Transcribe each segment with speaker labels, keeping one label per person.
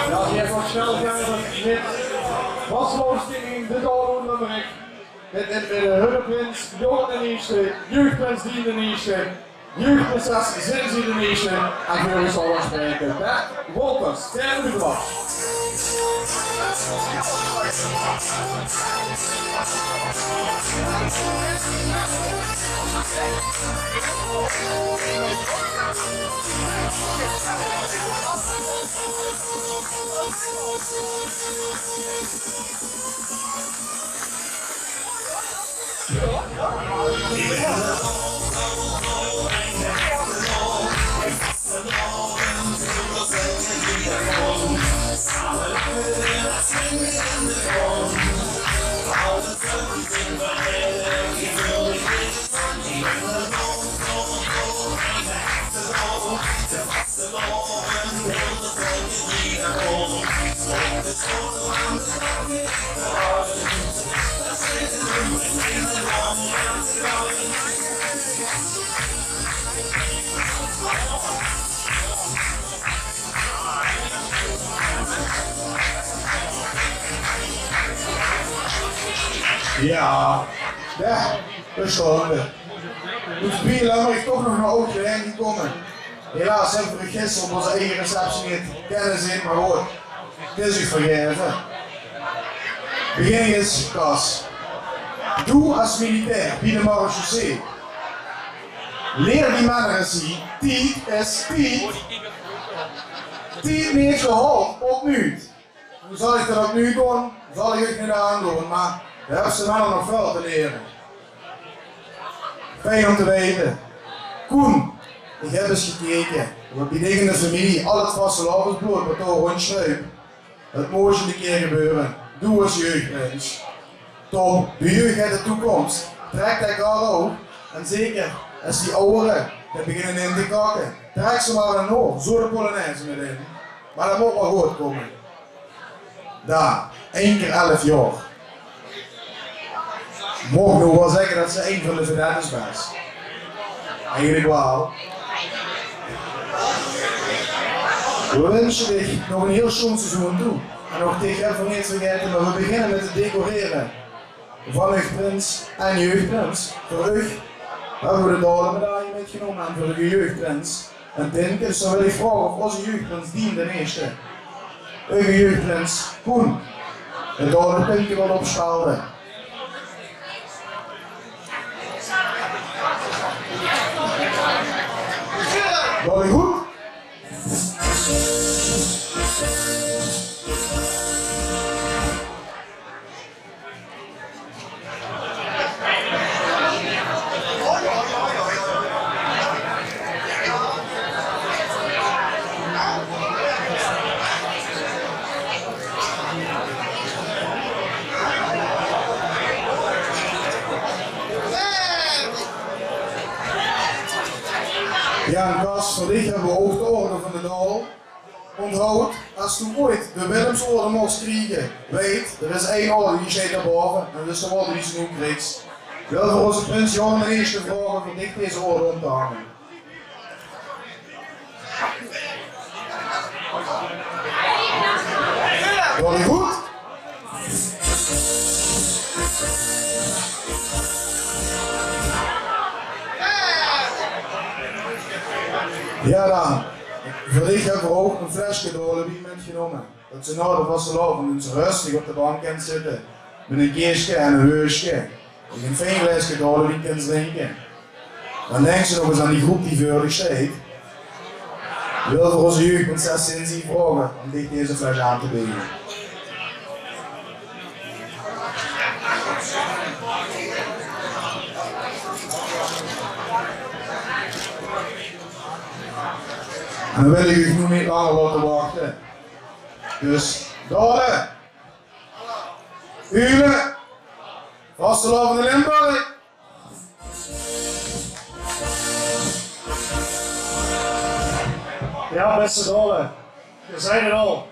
Speaker 1: Ja, die heeft nog snel verder met vastloosstelling de doorroep nummer 1. Met in het midden Hunneprins, Johan de Eerste, Jeugdprins Dien de Eerste, Jeugdprinses Zinzi de Eerste en voor u zal ons spreken Bert Wolters, derde de klas.
Speaker 2: Ja, dat is zonde. Moet spelen, maar ik toch nog een oudje heen gekomen. Helaas hebben we gisteren op onze eigen receptie niet kennis in, maar goed, het is u vergeven. Begin eens, Kas. Doe als militair, bij de marechaussee. Leer die mannen eens zien, tijd is tijd. Tijd niet gehaald, op nu. Hoe zal ik dat nu doen? Zal ik het niet aandoen, maar daar hebben ze mannen nog veel te leren. Fijn om te weten. Koen, ik heb eens gekeken. Wat bij in de familie al het vaste lavensbloed wat door rondschruipt. Het moet een keer gebeuren. Doe als jeugdprins. Top, de jeugd heeft de toekomst. Trek dat elkaar ook. En zeker als die ouderen die beginnen in te kakken. Trek ze maar een oor, zo de Polonaise met in. Maar dat moet wel goed komen. Daar, 1 keer 11 jaar. Mogen nog wel zeggen dat ze een van de vedettes was. Eigenlijk wel. We wensen je nog een heel schoon seizoen toe. En nog tegen even niet vergeten, maar we beginnen met het decoreren van jeugdprins en jeugdprins. Voor u hebben we de doormedaille meegenomen en voor de jeugdprins een tint. Dus dan wil ik vragen of onze jeugdprins Dien de Eerste, uw jeugdprins Koen, het doorpuntje wil opschalen. Wel goed? Ja, en Kas, voor dit hebben we ook de orde van de Dal. Onthoud, als je ooit de Willemsorde mocht krijgen, weet, er is 1 orde die zit daarboven en dat is de orde die ze nu krijgt. Ik wil voor onze prins Johan de Eerste vragen voor dit deze orde om te hangen. Wordt het goed? Ja dan, voor dit hebben we ook een flesje Dolby metgenomen. Dat ze nou de vaste lopen en ze rustig op de bank kan zitten. Met een keesje en een heusje. En een fijn flesje Dolby kan drinken. Dan denken ze nog eens aan die groep die voor zich staat. Ik wil voor onze jeugdprinses Zinzi vragen om dit deze fles aan te bieden. En dan wil ik u nog niet langer laten wachten. Dus, Dode, Ulen, vastelovende Limburg.
Speaker 3: Ja, beste Dode, we zijn er al.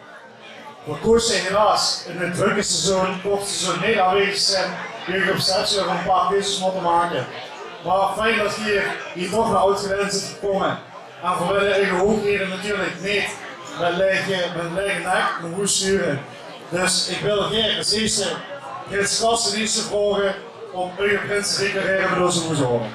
Speaker 3: We koersen helaas in het drukke seizoen, kort seizoen niet aanwezig zijn. Jullie op stage nog een paar keuzes moeten maken. Maar fijn dat je hier toch naar Oud-Gelijn zit gekomen. En voor willen eigen hoogheden natuurlijk niet met lege nek een hoes sturen. Dus ik wil graag als eerste Prins Kastendiensten vragen om uw prins te declareren met onze hoes horen.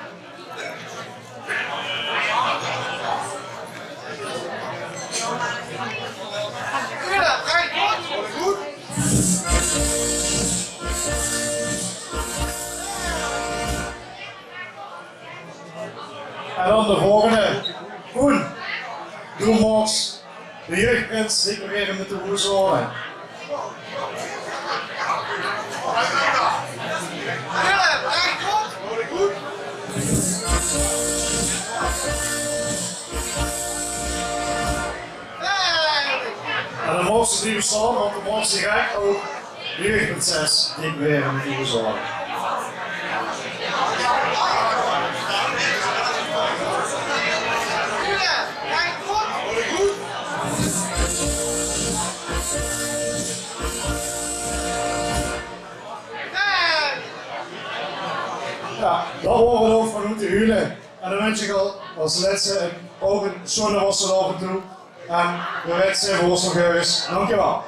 Speaker 3: En dan de volgende. Koen, doe morgens de jeugdprins declareren met de hoes horen. En dan mogen ze die staan, want dan mogen ze graag ook de jeugdprinses declareren met de hoes horen. Ja, dat worden we ook van hoe te huilen. En dan wens ik al als laatste ook een schone wassel af en toe. En we wensen voor ons nog eens. Dankjewel.